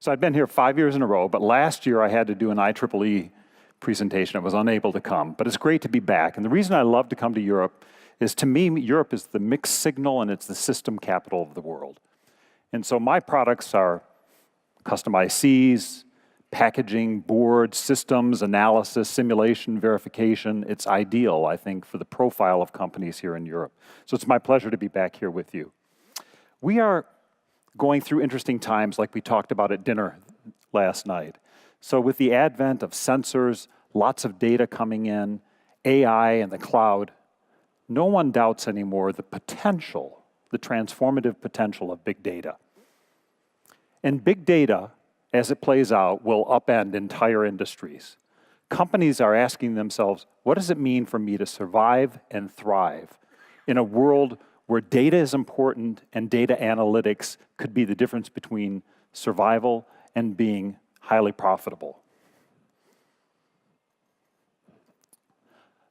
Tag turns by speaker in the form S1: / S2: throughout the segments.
S1: So I've been here 5 years in a row, but last year I had to do an IEEE presentation. I was unable to come, but it's great to be back. And the reason I love to come to Europe is, to me, Europe is the mixed signal and it's the system capital of the world. And so my products are custom ICs, packaging, boards, systems, analysis, simulation, verification. It's ideal, I think, for the profile of companies here in Europe. So it's my pleasure to be back here with you. We are going through interesting times, like we talked about at dinner last night. So with the advent of sensors, lots of data coming in, AI and the cloud, no one doubts anymore the potential, the transformative potential of big data. And big data, as it plays out, will upend entire industries. Companies are asking themselves, what does it mean for me to survive and thrive in a world where data is important and data analytics could be the difference between survival and being highly profitable?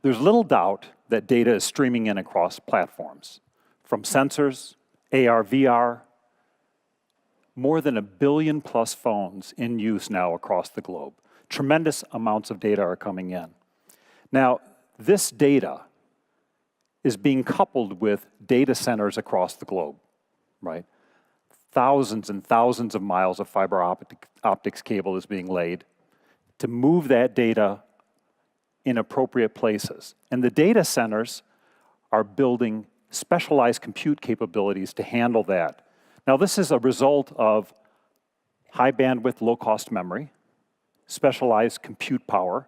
S1: There's little doubt that data is streaming in across platforms, from sensors, AR, VR, more than 1 billion plus phones in use now across the globe. Tremendous amounts of data are coming in. Now, this data is being coupled with data centers across the globe, right? Thousands and thousands of miles of fiber optics cable is being laid to move that data in appropriate places. And the data centers are building specialized compute capabilities to handle that. Now, this is a result of high bandwidth, low cost memory, specialized compute power,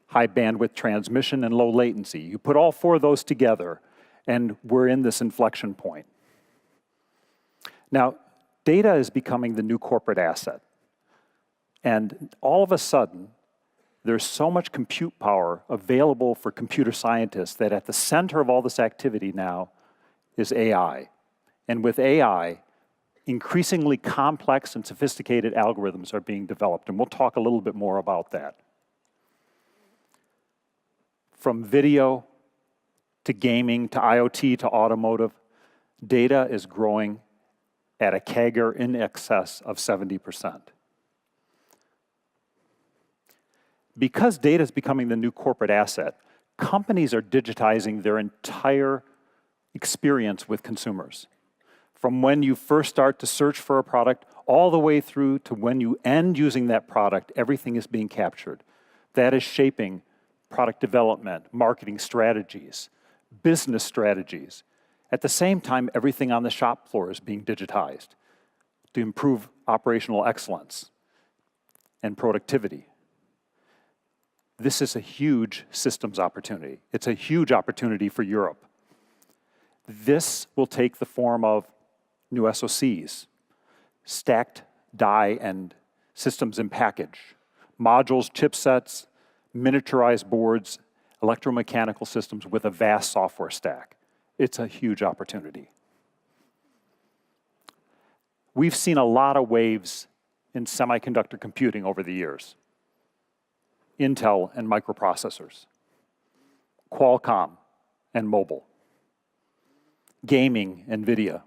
S1: high bandwidth transmission, and low latency. You put all 4 of those together, and we're in this inflection point. Now, data is becoming the new corporate asset. And all of a sudden, there's so much compute power available for computer scientists that at the center of all this activity now is AI. And with AI, increasingly complex and sophisticated algorithms are being developed, and we'll talk a little bit more about that. From video to gaming to IoT to automotive, data is growing at a CAGR in excess of 70%. Because data is becoming the new corporate asset, companies are digitizing their entire experience with consumers. From when you first start to search for a product, all the way through to when you end using that product, everything is being captured. That is shaping product development, marketing strategies, business strategies. At the same time, everything on the shop floor is being digitized to improve operational excellence and productivity. This is a huge systems opportunity. It's a huge opportunity for Europe. This will take the form of new SoCs, stacked die and systems in package, modules, chipsets, miniaturized boards, electromechanical systems with a vast software stack. It's a huge opportunity. We've seen a lot of waves in semiconductor computing over the years. Intel and microprocessors, Qualcomm and mobile, gaming, NVIDIA.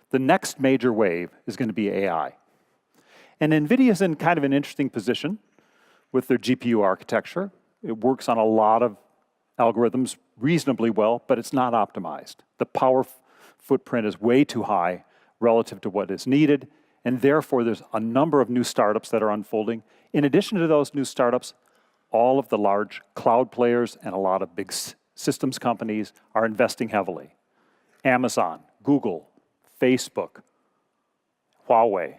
S1: The next major wave is going to be AI. And NVIDIA's in kind of an interesting position with their GPU architecture. It works on a lot of algorithms reasonably well, but it's not optimized. The power footprint is way too high relative to what is needed, and therefore there's a number of new startups that are unfolding. In addition to those new startups, all of the large cloud players and a lot of big systems companies are investing heavily. Amazon, Google, Facebook, Huawei.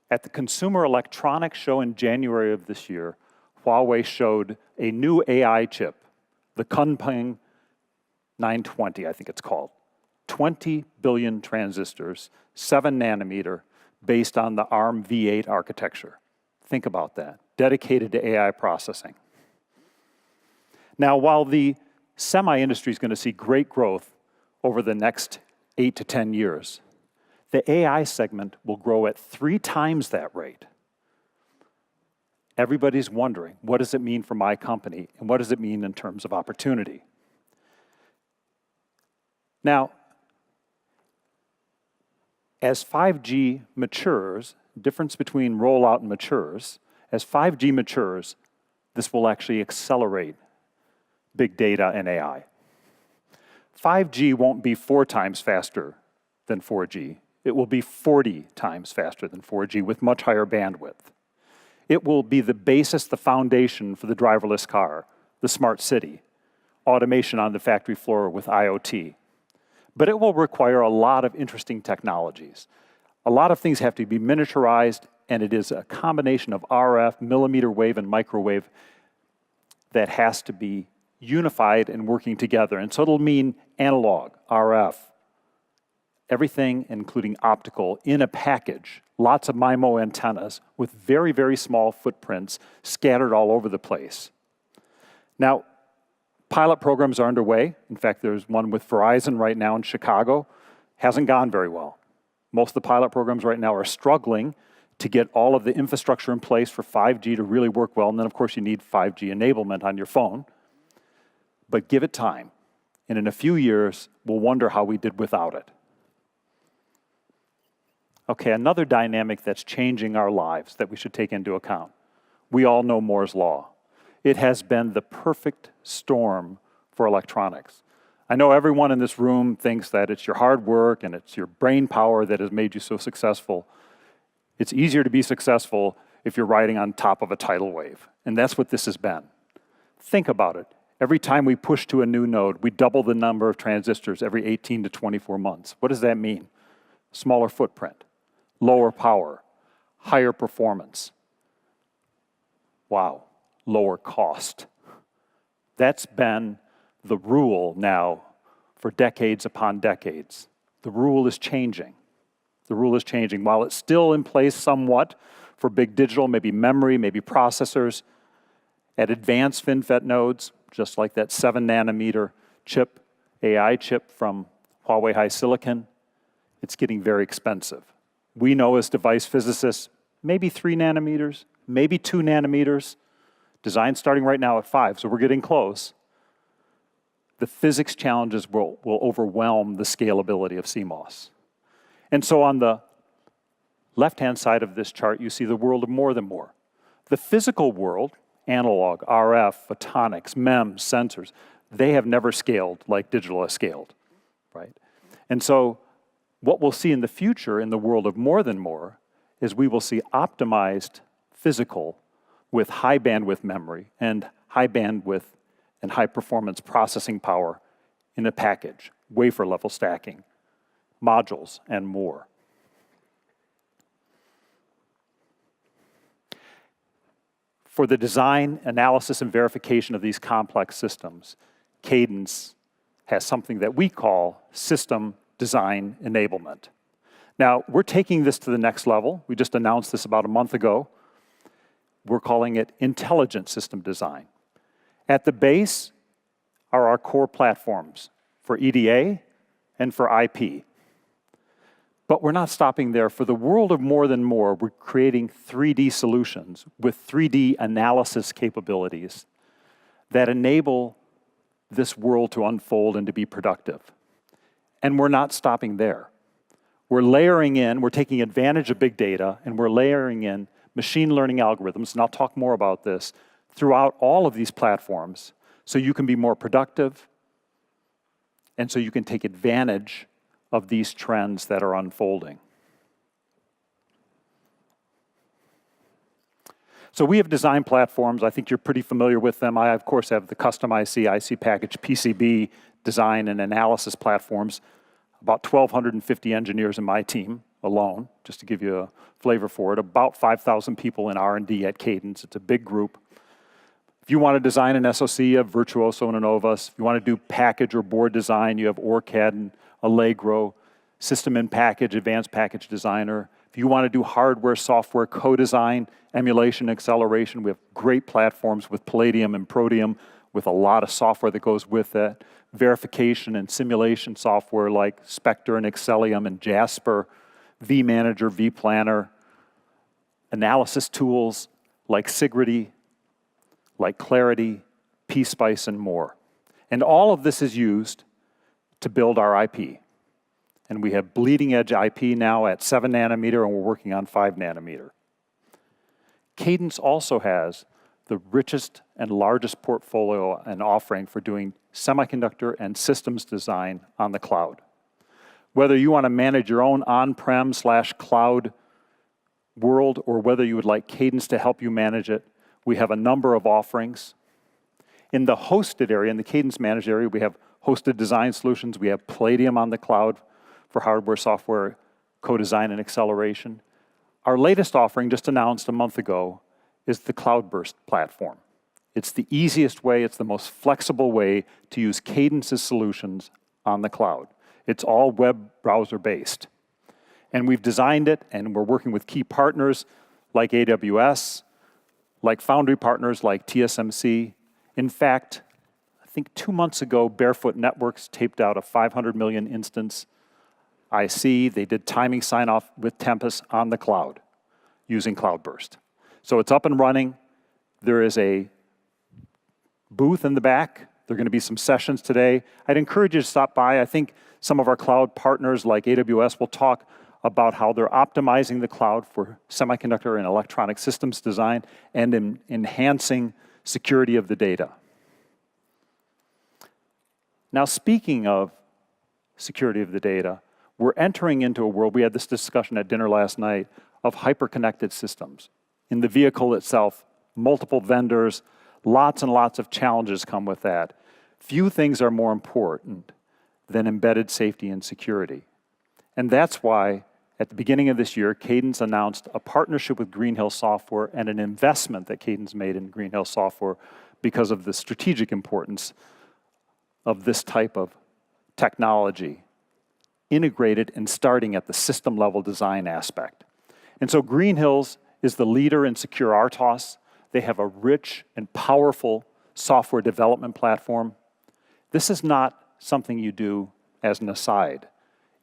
S1: At the Consumer Electronics Show in January of this year, Huawei showed a new AI chip, the Kunpeng 920, I think it's called. 20 billion transistors, 7 nanometer, based on the ARM V8 architecture. Think about that, dedicated to AI processing. Now, while the semi-industry is going to see great growth over the next 8 to 10 years, the AI segment will grow at 3 times that rate. Everybody's wondering, what does it mean for my company, and what does it mean in terms of opportunity? Now, as 5G matures difference between rollout and matures, as 5G matures, this will actually accelerate big data and AI. 5G won't be 4 times faster than 4G. It will be 40 times faster than 4G with much higher bandwidth. It will be the basis, the foundation for the driverless car, the smart city, automation on the factory floor with IoT. But it will require a lot of interesting technologies. A lot of things have to be miniaturized, and it is a combination of RF, millimeter wave, and microwave that has to be unified and working together. And so it'll mean analog, RF, everything, including optical, in a package. Lots of MIMO antennas with very, very small footprints scattered all over the place. Now, pilot programs are underway. In fact, there's one with Verizon right now in Chicago. Hasn't gone very well. Most of the pilot programs right now are struggling to get all of the infrastructure in place for 5G to really work well. And then, of course, you need 5G enablement on your phone. But give it time. And in a few years, we'll wonder how we did without it. Okay, another dynamic that's changing our lives that we should take into account. We all know Moore's Law. It has been the perfect storm for electronics. I know everyone in this room thinks that it's your hard work and it's your brain power that has made you so successful. It's easier to be successful if you're riding on top of a tidal wave. And that's what this has been. Think about it. Every time we push to a new node, we double the number of transistors every 18 to 24 months. What does that mean? Smaller footprint, lower power, higher performance. Wow, lower cost. That's been the rule now for decades upon decades. The rule is changing. The rule is changing. While it's still in place somewhat for big digital, maybe memory, maybe processors, at advanced FinFET nodes, just like that 7 nanometer chip, AI chip from Huawei HiSilicon, it's getting very expensive. We know as device physicists, maybe 3 nanometers, maybe 2 nanometers. Design starting right now at 5, so we're getting close. The physics challenges will overwhelm the scalability of CMOS. And so on the left-hand side of this chart, you see the world of more than more. The physical world, analog, RF, photonics, MEMS, sensors, they have never scaled like digital has scaled, right? And so what we'll see in the future in the world of more than more is we will see optimized physical with high bandwidth memory and high bandwidth and high performance processing power in a package, wafer level stacking, modules, and more. For the design, analysis, and verification of these complex systems, Cadence has something that we call system design enablement. Now, we're taking this to the next level. We just announced this about a month ago. We're calling it intelligent system design. At the base are our core platforms for EDA and for IP. But we're not stopping there. For the world of more than more, we're creating 3D solutions with 3D analysis capabilities that enable this world to unfold and to be productive. And we're not stopping there. We're layering in, we're taking advantage of big data, and we're layering in machine learning algorithms, and I'll talk more about this, throughout all of these platforms so you can be more productive and so you can take advantage of these trends that are unfolding. So we have design platforms. I think you're pretty familiar with them. I, of course, have the custom IC package, PCB, design and analysis platforms. About 1,250 engineers in my team alone, just to give you a flavor for it. About 5,000 people in R&D at Cadence. It's a big group. If you want to design an SoC, you have Virtuoso and Innovus. If you want to do package or board design, you have OrCAD and Allegro, System in Package, Advanced Package Designer. If you want to do hardware, software, co-design, emulation, acceleration, we have great platforms with Palladium and Protium with a lot of software that goes with that. Verification and simulation software like Spectre and Excellium and Jasper, vManager, vPlanner, analysis tools like Sigrity, like Clarity, PSpice, and more. And all of this is used to build our IP. And we have bleeding edge IP now at 7 nanometer, and we're working on 5 nanometer. Cadence also has the richest and largest portfolio and offering for doing semiconductor and systems design on the cloud. Whether you want to manage your own on-prem/cloud world, or whether you would like Cadence to help you manage it, we have a number of offerings. In the hosted area, in the Cadence managed area, we have hosted design solutions. We have Palladium on the cloud for hardware, software, co-design, and acceleration. Our latest offering, just announced a month ago, is the Cloudburst platform. It's the easiest way, it's the most flexible way to use Cadence's solutions on the cloud. It's all web browser based. And we've designed it, and we're working with key partners like AWS, like foundry partners like TSMC. In fact, I think 2 months ago, Barefoot Networks taped out a 500 million instance IC. They did timing sign-off with Tempus on the cloud using Cloudburst. So it's up and running. There is a booth in the back. There are going to be some sessions today. I'd encourage you to stop by. I think some of our cloud partners like AWS will talk about how they're optimizing the cloud for semiconductor and electronic systems design and enhancing security of the data. Now, speaking of security of the data, we're entering into a world, we had this discussion at dinner last night, of hyper-connected systems. In the vehicle itself, multiple vendors, lots and lots of challenges come with that. Few things are more important than embedded safety and security. And that's why, at the beginning of this year, Cadence announced a partnership with Greenhill Software and an investment that Cadence made in Greenhill Software because of the strategic importance of this type of technology, integrated and starting at the system-level design aspect. And so Greenhills is the leader in secure RTOS. They have a rich and powerful software development platform. This is not something you do as an aside.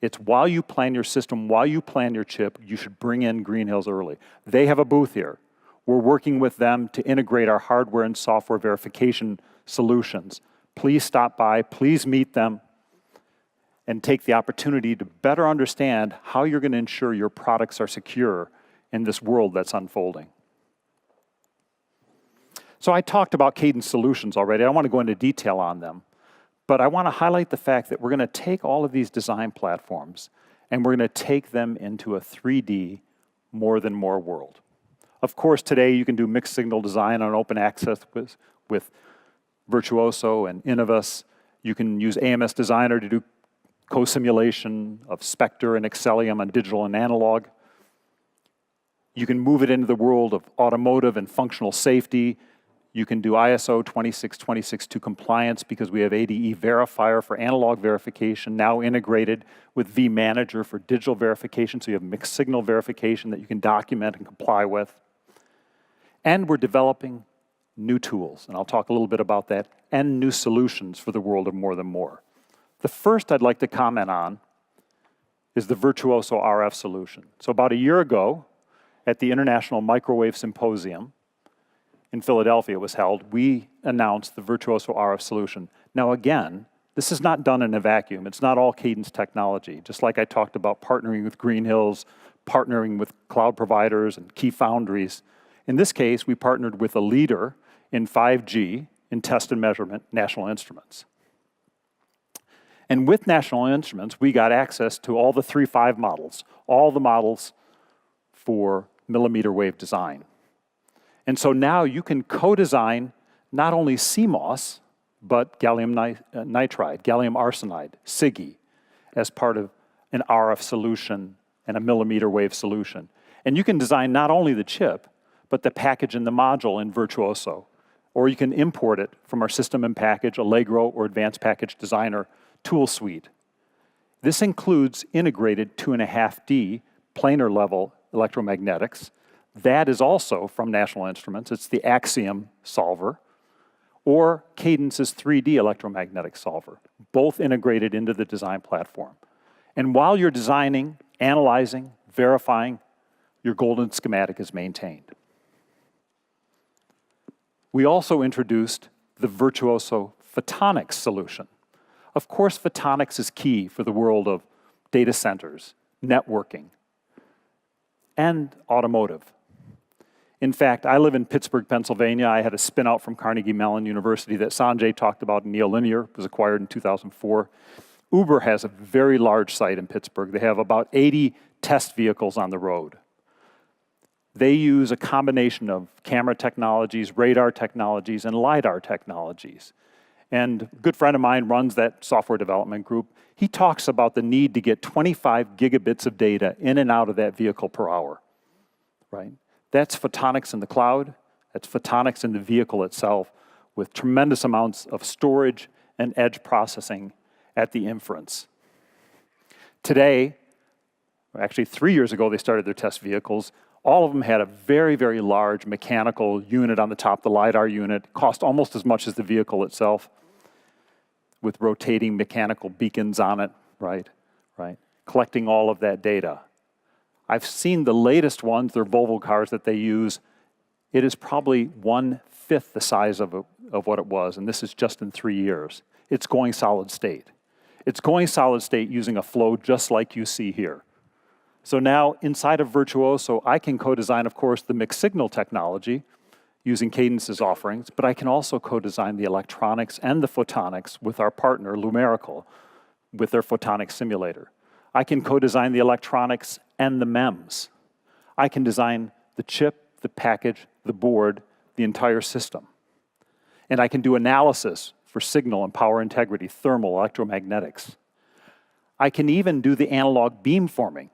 S1: It's while you plan your system, while you plan your chip, you should bring in Greenhills early. They have a booth here. We're working with them to integrate our hardware and software verification solutions. Please stop by, please meet them, and take the opportunity to better understand how you're going to ensure your products are secure in this world that's unfolding. So I talked about Cadence solutions already. I don't want to go into detail on them, but I want to highlight the fact that we're going to take all of these design platforms and we're going to take them into a 3D more than more world. Of course, today you can do mixed signal design on open access with Virtuoso and Innovus. You can use AMS Designer to do co-simulation of Spectre and Excellium on digital and analog. You can move it into the world of automotive and functional safety. You can do ISO 26262 compliance because we have ADE Verifier for analog verification, now integrated with vManager for digital verification, so you have mixed signal verification that you can document and comply with. And we're developing new tools, and I'll talk a little bit about that, and new solutions for the world of more than more. The first I'd like to comment on is the Virtuoso RF solution. So about a year ago, at the International Microwave Symposium in Philadelphia it was held, we announced the Virtuoso RF solution. Now again, this is not done in a vacuum. It's not all Cadence technology. Just like I talked about partnering with Greenhills, partnering with cloud providers and key foundries. In this case, we partnered with a leader in 5G in test and measurement, National Instruments. And with National Instruments, we got access to all the 3.5 models, all the models for millimeter wave design. And so now you can co-design not only CMOS, but gallium nitride, gallium arsenide, SiGe, as part of an RF solution and a millimeter wave solution. And you can design not only the chip, but the package and the module in Virtuoso. Or you can import it from our system and package, Allegro, or Advanced Package Designer tool suite. This includes integrated 2.5D planar level electromagnetics. That is also from National Instruments. It's the Axiom solver, or Cadence's 3D electromagnetic solver, both integrated into the design platform. And while you're designing, analyzing, verifying, your golden schematic is maintained. We also introduced the Virtuoso Photonics solution. Of course, photonics is key for the world of data centers, networking, and automotive. In fact, I live in Pittsburgh, Pennsylvania. I had a spin out from Carnegie Mellon University that Sanjay talked about. Neolinear was acquired in 2004. Uber has a very large site in Pittsburgh. They have about 80 test vehicles on the road. They use a combination of camera technologies, radar technologies, and Lidar technologies. And a good friend of mine runs that software development group. He talks about the need to get 25 gigabits of data in and out of that vehicle per hour, right? That's photonics in the cloud. That's photonics in the vehicle itself with tremendous amounts of storage and edge processing at the inference. Today, actually 3 years ago, they started their test vehicles. All of them had a very, very large mechanical unit on the top, the Lidar unit, cost almost as much as the vehicle itself, with rotating mechanical beacons on it, right? Collecting all of that data. I've seen the latest ones, they're Volvo cars that they use. It is probably 1/5 the size of what it was, and this is just in 3 years. It's going solid state. It's going solid state using a flow just like you see here. So now, inside of Virtuoso, I can co-design, of course, the mixed signal technology using Cadence's offerings, but I can also co-design the electronics and the photonics with our partner, Lumerical, with their photonics simulator. I can co-design the electronics and the MEMS. I can design the chip, the package, the board, the entire system. And I can do analysis for signal and power integrity, thermal, electromagnetics. I can even do the analog beamforming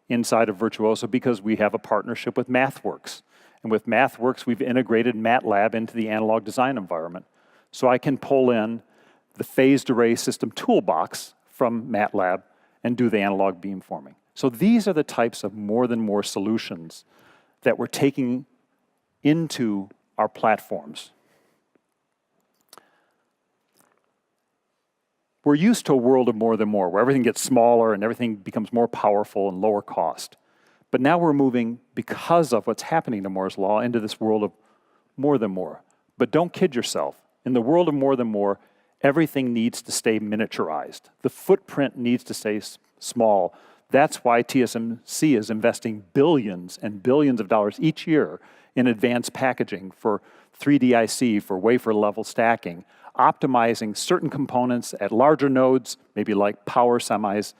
S1: inside of Virtuoso because we have a partnership with MathWorks. And with MathWorks, we've integrated MATLAB into the analog design environment. So I can pull in the phased array system toolbox from MATLAB and do the analog beamforming. So these are the types of more than more solutions that we're taking into our platforms. We're used to a world of more than more, where everything gets smaller and everything becomes more powerful and lower cost. But now we're moving, because of what's happening to Moore's Law, into this world of more than more. But don't kid yourself. In the world of more than more, everything needs to stay miniaturized. The footprint needs to stay small. That's why TSMC is investing billions and billions of dollars each year in advanced packaging for 3D IC, for wafer level stacking, optimizing certain components at larger nodes, maybe like power semis,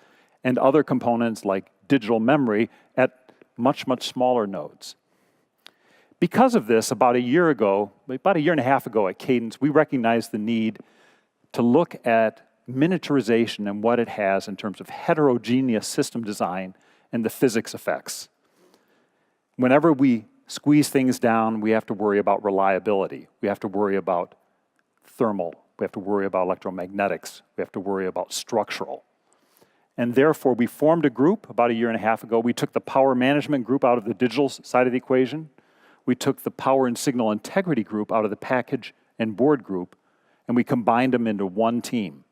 S1: and other components like digital memory at much, much smaller nodes. Because of this, about a year and a half ago at Cadence, we recognized the need to look at miniaturization and what it has in terms of heterogeneous system design and the physics effects. Whenever we squeeze things down, we have to worry about reliability. We have to worry about thermal. We have to worry about electromagnetics. We have to worry about structural. And therefore, we formed a group about a year and a half ago. We took the power management group out of the digital side of the equation. We took the power and signal integrity group out of the package and board group, and we combined them into one team.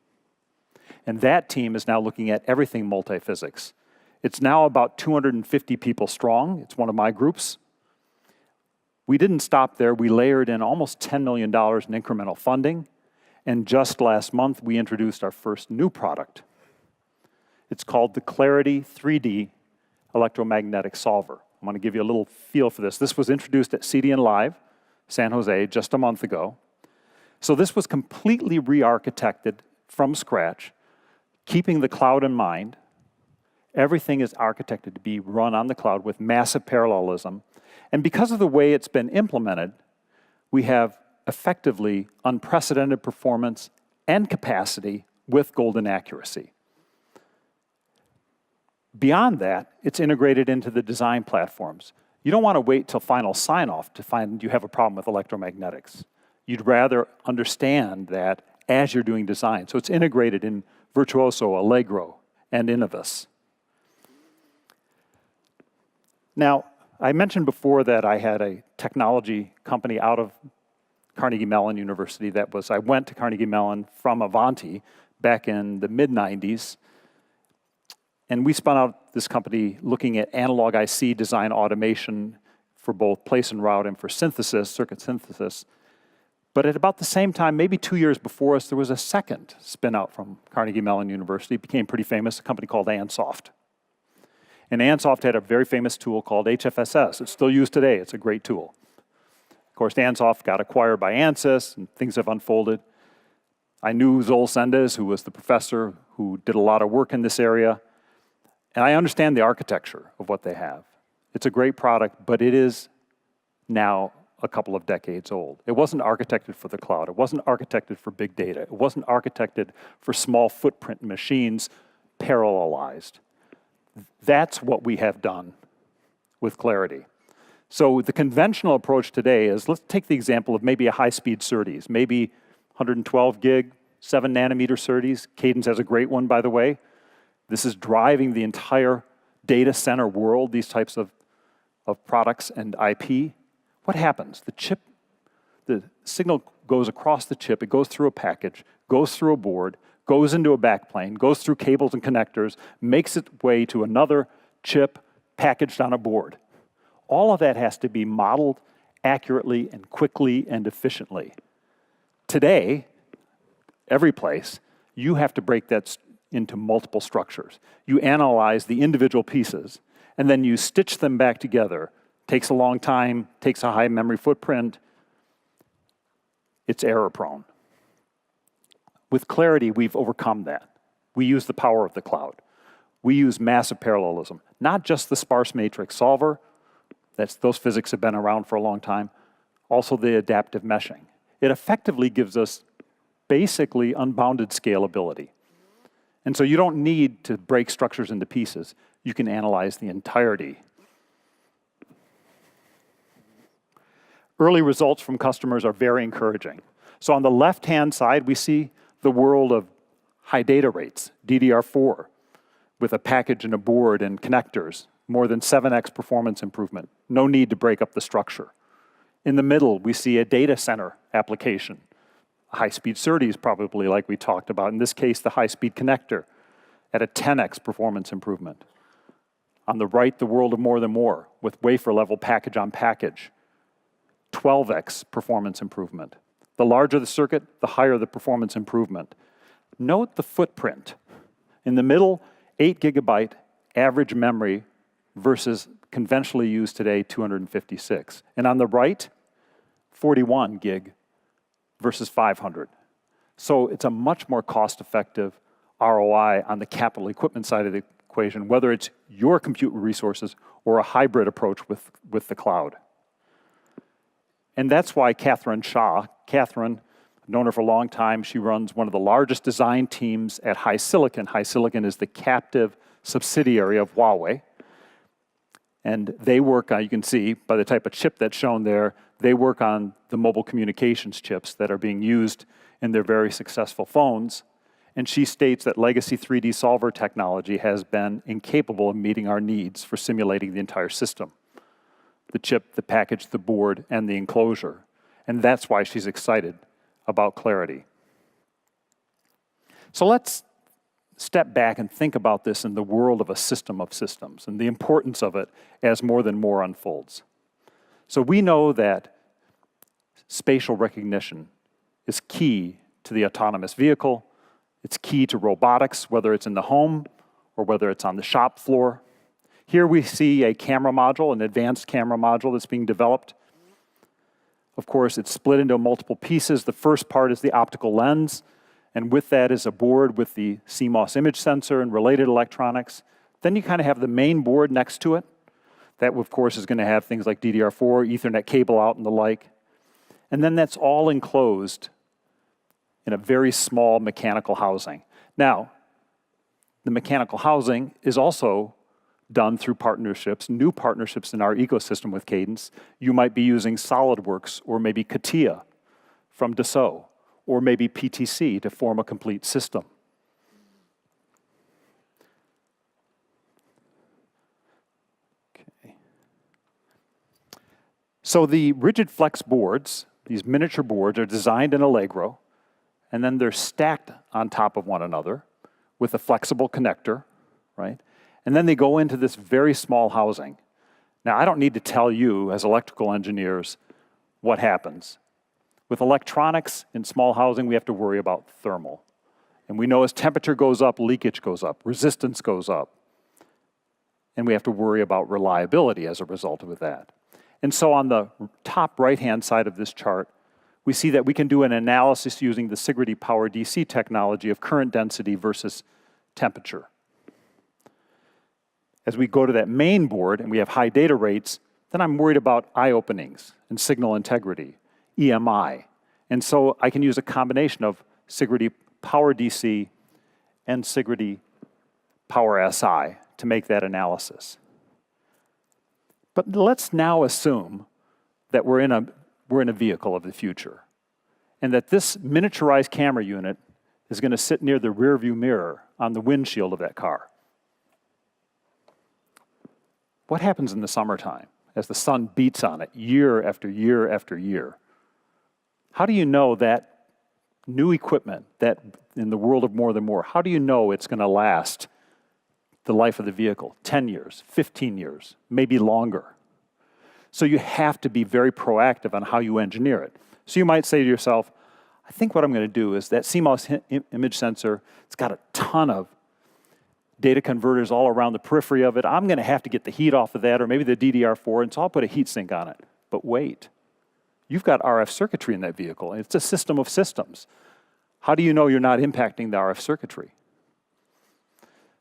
S1: And that team is now looking at everything multiphysics. It's now about 250 people strong. It's one of my groups. We didn't stop there. We layered in almost $10 million in incremental funding. And just last month, we introduced our first new product. It's called the Clarity 3D Electromagnetic Solver. I'm going to give you a little feel for this. This was introduced at CDNLive, San Jose, just a month ago. So this was completely re-architected from scratch, keeping the cloud in mind. Everything is architected to be run on the cloud with massive parallelism. And because of the way it's been implemented, we have effectively unprecedented performance and capacity with golden accuracy. Beyond that, it's integrated into the design platforms. You don't want to wait till final sign-off to find you have a problem with electromagnetics. You'd rather understand that as you're doing design. So it's integrated in Virtuoso, Allegro, and Innovus. Now, I mentioned before that I had a technology company out of Carnegie Mellon University I went to Carnegie Mellon from Avanti back in the mid-90s. And we spun out this company looking at analog IC design automation for both place and route and for synthesis, circuit synthesis. But at about the same time, maybe 2 years before us, there was a second spin-out from Carnegie Mellon University. It became pretty famous, a company called Ansoft. And Ansoft had a very famous tool called HFSS. It's still used today. It's a great tool. Of course, Ansoft got acquired by Ansys, and things have unfolded. I knew Zol Sendes, who was the professor who did a lot of work in this area, and I understand the architecture of what they have. It's a great product, but it is now a couple of decades old. It wasn't architected for the cloud. It wasn't architected for big data. It wasn't architected for small footprint machines parallelized. That's what we have done with Clarity. So the conventional approach today is, let's take the example of maybe a high-speed SerDes, maybe 112 gig, 7 nanometer SerDes. Cadence has a great one, by the way. This is driving the entire data center world, these types of products and IP. What happens? The signal goes across the chip, it goes through a package, goes through a board, goes into a backplane, goes through cables and connectors, makes its way to another chip packaged on a board. All of that has to be modeled accurately and quickly and efficiently. Today, every place, you have to break that into multiple structures. You analyze the individual pieces, and then you stitch them back together. Takes a long time, takes a high memory footprint. It's error prone. With Clarity, we've overcome that. We use the power of the cloud. We use massive parallelism, not just the sparse matrix solver. Those physics have been around for a long time. Also the adaptive meshing. It effectively gives us basically unbounded scalability. And so you don't need to break structures into pieces. You can analyze the entirety. Early results from customers are very encouraging. So on the left-hand side, we see the world of high data rates, DDR4, with a package and a board and connectors, more than 7x performance improvement. No need to break up the structure. In the middle, we see a data center application. High-speed SerDes, probably, like we talked about. In this case, the high-speed connector at a 10x performance improvement. On the right, the world of more than more, with wafer-level package on package. 12x performance improvement. The larger the circuit, the higher the performance improvement. Note the footprint. In the middle, 8 gigabyte average memory versus conventionally used today, 256. And on the right, 41 gig versus 500. So it's a much more cost-effective ROI on the capital equipment side of the equation, whether it's your compute resources or a hybrid approach with the cloud. And that's why Catherine Shaw, I've known her for a long time. She runs one of the largest design teams at HiSilicon. HiSilicon is the captive subsidiary of Huawei. And they work on, you can see by the type of chip that's shown there, they work on the mobile communications chips that are being used in their very successful phones. And she states that legacy 3D solver technology has been incapable of meeting our needs for simulating the entire system. The chip, the package, the board, and the enclosure. And that's why she's excited about Clarity. So let's step back and think about this in the world of a system of systems and the importance of it as more than more unfolds. So we know that spatial recognition is key to the autonomous vehicle. It's key to robotics, whether it's in the home or whether it's on the shop floor. Here we see a camera module, an advanced camera module that's being developed. Of course, it's split into multiple pieces. The first part is the optical lens, and with that is a board with the CMOS image sensor and related electronics. Then you kind of have the main board next to it. That, of course, is going to have things like DDR4, Ethernet cable out, and the like. And then that's all enclosed in a very small mechanical housing. Now, the mechanical housing is also done through partnerships, new partnerships in our ecosystem with Cadence. You might be using SolidWorks or maybe CATIA from Dassault, or maybe PTC to form a complete system. Okay. So the rigid flex boards, these miniature boards, are designed in Allegro, and then they're stacked on top of one another with a flexible connector, right? And then they go into this very small housing. Now, I don't need to tell you, as electrical engineers, what happens. With electronics in small housing, we have to worry about thermal. And we know as temperature goes up, leakage goes up, resistance goes up. And we have to worry about reliability as a result of that. And so on the top right-hand side of this chart, we see that we can do an analysis using the Sigrity Power DC technology of current density versus temperature. As we go to that main board and we have high data rates, then I'm worried about eye openings and signal integrity, EMI. And so I can use a combination of Sigrity Power DC and Sigrity Power SI to make that analysis. But let's now assume that we're in a vehicle of the future, and that this miniaturized camera unit is going to sit near the rearview mirror on the windshield of that car. What happens in the summertime as the sun beats on it year after year after year? How do you know that new equipment, that in the world of more than more, how do you know it's going to last the life of the vehicle? 10 years, 15 years, maybe longer. So you have to be very proactive on how you engineer it. So you might say to yourself, I think what I'm going to do is that CMOS image sensor, it's got a ton of data converters all around the periphery of it. I'm going to have to get the heat off of that, or maybe the DDR4, and so I'll put a heat sink on it. But wait, you've got RF circuitry in that vehicle. It's a system of systems. How do you know you're not impacting the RF circuitry?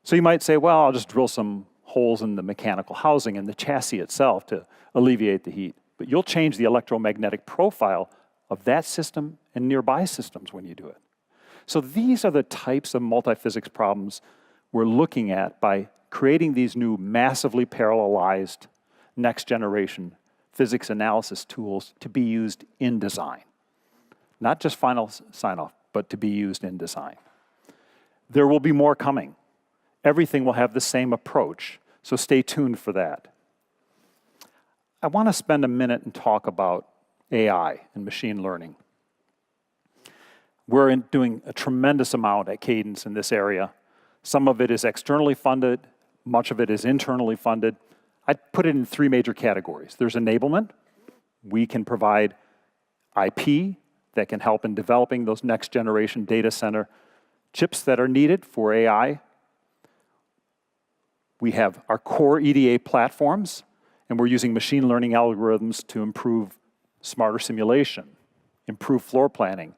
S1: So you might say, well, I'll just drill some holes in the mechanical housing and the chassis itself to alleviate the heat. But you'll change the electromagnetic profile of that system and nearby systems when you do it. So these are the types of multiphysics problems we're looking at by creating these new massively parallelized next generation physics analysis tools to be used in design. Not just final sign-off, but to be used in design. There will be more coming. Everything will have the same approach, so stay tuned for that. I want to spend a minute and talk about AI and machine learning. We're doing a tremendous amount at Cadence in this area. Some of it is externally funded, much of it is internally funded. I'd put it in three major categories. There's enablement. We can provide IP that can help in developing those next generation data center chips that are needed for AI. We have our core EDA platforms, and we're using machine learning algorithms to improve smarter simulation, improve floor planning,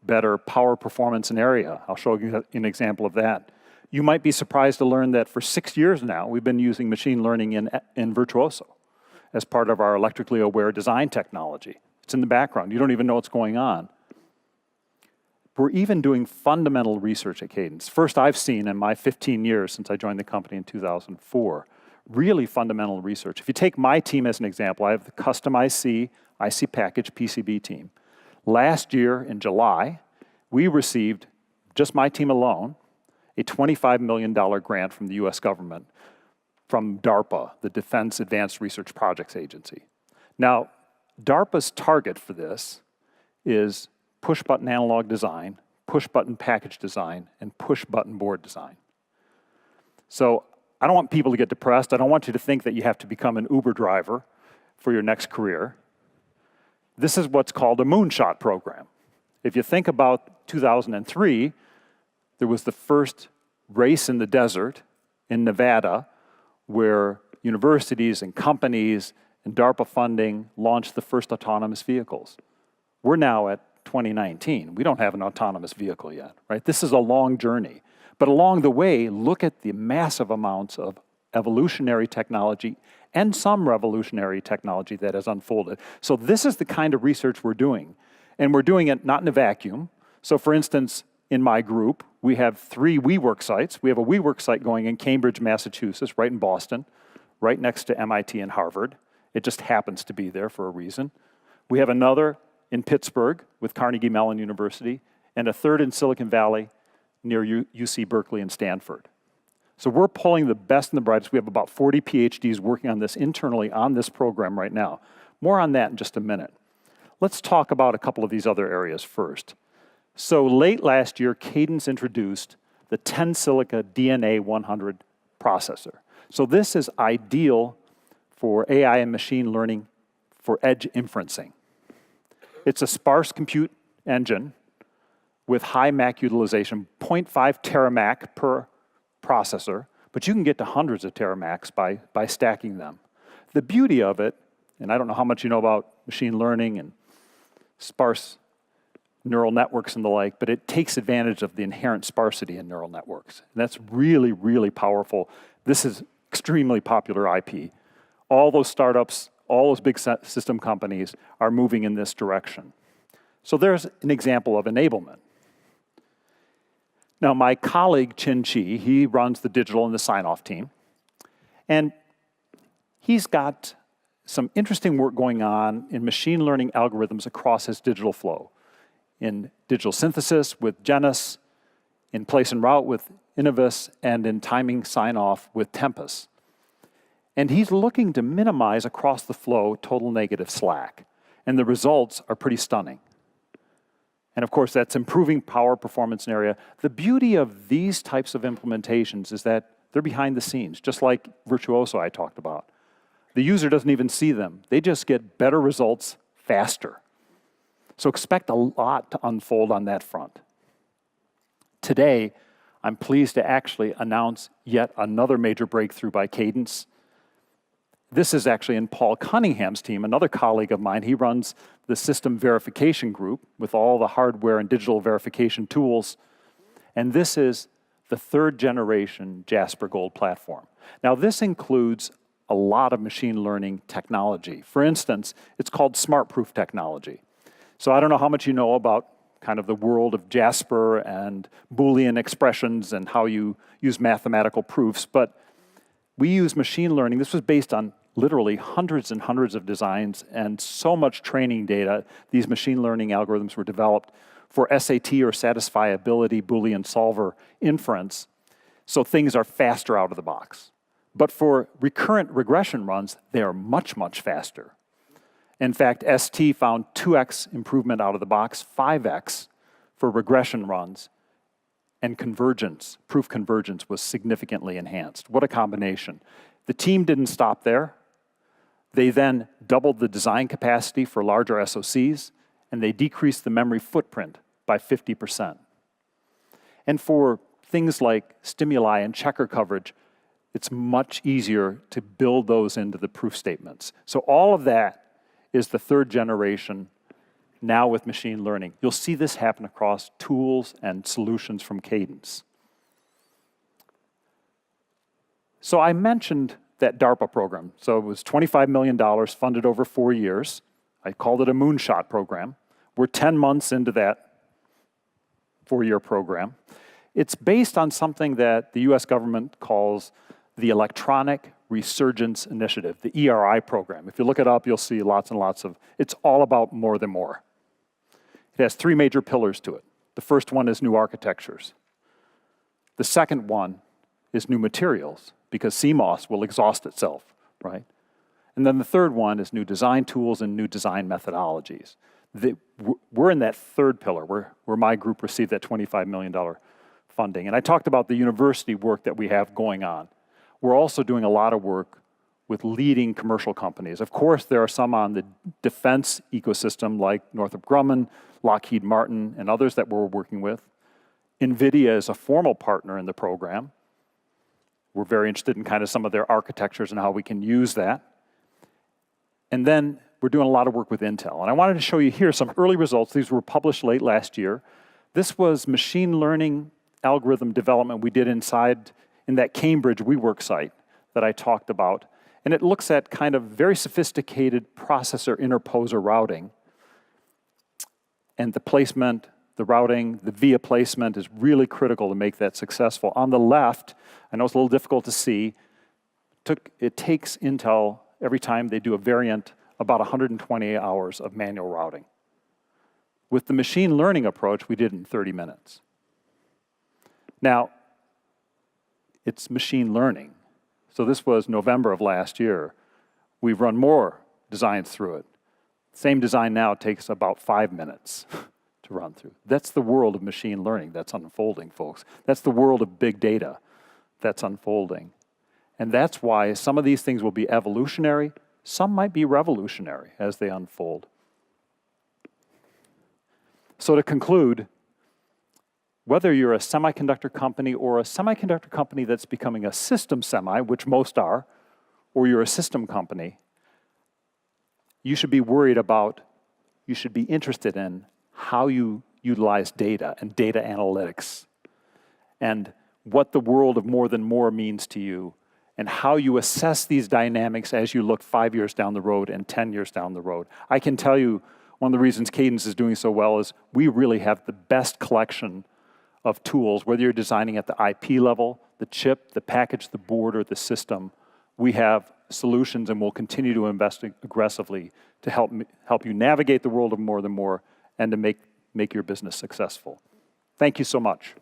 S1: better power performance in area. I'll show you an example of that. You might be surprised to learn that for 6 years now, we've been using machine learning in Virtuoso as part of our electrically aware design technology. It's in the background. You don't even know what's going on. We're even doing fundamental research at Cadence. First I've seen in my 15 years since I joined the company in 2004, really fundamental research. If you take my team as an example, I have the custom IC package PCB team. Last year in July, we received, just my team alone, a $25 million grant from the US government from DARPA, the Defense Advanced Research Projects Agency. Now, DARPA's target for this is push-button analog design, push-button package design, and push-button board design. So I don't want people to get depressed. I don't want you to think that you have to become an Uber driver for your next career. This is what's called a moonshot program. If you think about 2003, there was the first race in the desert in Nevada where universities and companies and DARPA funding launched the first autonomous vehicles. We're now at 2019. We don't have an autonomous vehicle yet, right? This is a long journey. But along the way, look at the massive amounts of evolutionary technology and some revolutionary technology that has unfolded. So this is the kind of research we're doing. And we're doing it not in a vacuum. So for instance, in my group, we have 3 WeWork sites. We have a WeWork site going in Cambridge, Massachusetts, right in Boston, right next to MIT and Harvard. It just happens to be there for a reason. We have another in Pittsburgh with Carnegie Mellon University, and a third in Silicon Valley near UC Berkeley and Stanford. So we're pulling the best and the brightest. We have about 40 PhDs working on this internally on this program right now. More on that in just a minute. Let's talk about a couple of these other areas first. So late last year, Cadence introduced the Tensilica DNA 100 processor. So this is ideal for AI and machine learning for edge inferencing. It's a sparse compute engine with high MAC utilization, 0.5 teramac per processor, but you can get to hundreds of teramacs by stacking them. The beauty of it, and I don't know how much you know about machine learning and sparse neural networks and the like, but it takes advantage of the inherent sparsity in neural networks. And that's really, really powerful. This is extremely popular IP. All those startups, all those big system companies are moving in this direction. So there's an example of enablement. Now, my colleague, Chin Chi, he runs the digital and the sign-off team. And he's got some interesting work going on in machine learning algorithms across his digital flow. In digital synthesis with Genus, in place and route with Innovus, and in timing sign-off with Tempus. And he's looking to minimize across the flow total negative slack. And the results are pretty stunning. And of course, that's improving power, performance, and area. The beauty of these types of implementations is that they're behind the scenes, just like Virtuoso I talked about. The user doesn't even see them. They just get better results faster. So expect a lot to unfold on that front. Today, I'm pleased to actually announce yet another major breakthrough by Cadence. This is actually in Paul Cunningham's team, another colleague of mine. He runs the system verification group with all the hardware and digital verification tools. And this is the 3rd generation Jasper Gold platform. Now, this includes a lot of machine learning technology. For instance, it's called smart proof technology. So I don't know how much you know about kind of the world of Jasper and Boolean expressions and how you use mathematical proofs, but we use machine learning. This was based on literally hundreds and hundreds of designs and so much training data. These machine learning algorithms were developed for SAT or satisfiability Boolean solver inference, so things are faster out of the box. But for recurrent regression runs, they are much, much faster. In fact, ST found 2x improvement out of the box, 5x for regression runs, and convergence, proof convergence was significantly enhanced. What a combination. The team didn't stop there. They then doubled the design capacity for larger SoCs, and they decreased the memory footprint by 50%. And for things like stimuli and checker coverage, it's much easier to build those into the proof statements. So all of that is the 3rd generation now with machine learning. You'll see this happen across tools and solutions from Cadence. So I mentioned that DARPA program. So it was $25 million funded over 4 years. I called it a moonshot program. We're 10 months into that 4-year program. It's based on something that the US government calls the Electronic Resurgence Initiative, the ERI program. If you look it up, you'll see lots and lots of, it's all about more than more. It has 3 major pillars to it. The first one is new architectures. The second one is new materials, because CMOS will exhaust itself, right? And then the third one is new design tools and new design methodologies. We're in that 3rd pillar, where my group received that $25 million funding. And I talked about the university work that we have going on. We're also doing a lot of work with leading commercial companies. Of course, there are some on the defense ecosystem like Northrop Grumman, Lockheed Martin, and others that we're working with. NVIDIA is a formal partner in the program. We're very interested in kind of some of their architectures and how we can use that. And then we're doing a lot of work with Intel. And I wanted to show you here some early results. These were published late last year. This was machine learning algorithm development we did in that Cambridge WeWork site that I talked about. And it looks at kind of very sophisticated processor interposer routing. And the placement, the routing, the via placement is really critical to make that successful. On the left, I know it's a little difficult to see, it takes Intel, every time they do a variant, about 120 hours of manual routing. With the machine learning approach, we did it in 30 minutes. Now, it's machine learning. So this was November of last year. We've run more designs through it. Same design now takes about 5 minutes to run through. That's the world of machine learning that's unfolding, folks. That's the world of big data that's unfolding. And that's why some of these things will be evolutionary, some might be revolutionary as they unfold. So to conclude, whether you're a semiconductor company or a semiconductor company that's becoming a system semi, which most are, or you're a system company, you should be worried about, you should be interested in how you utilize data and data analytics and what the world of more than more means to you and how you assess these dynamics as you look 5 years down the road and 10 years down the road. I can tell you one of the reasons Cadence is doing so well is we really have the best collection of tools, whether you're designing at the IP level, the chip, the package, the board, or the system. We have solutions and we'll continue to invest aggressively to help you navigate the world of more than more and to make your business successful. Thank you so much.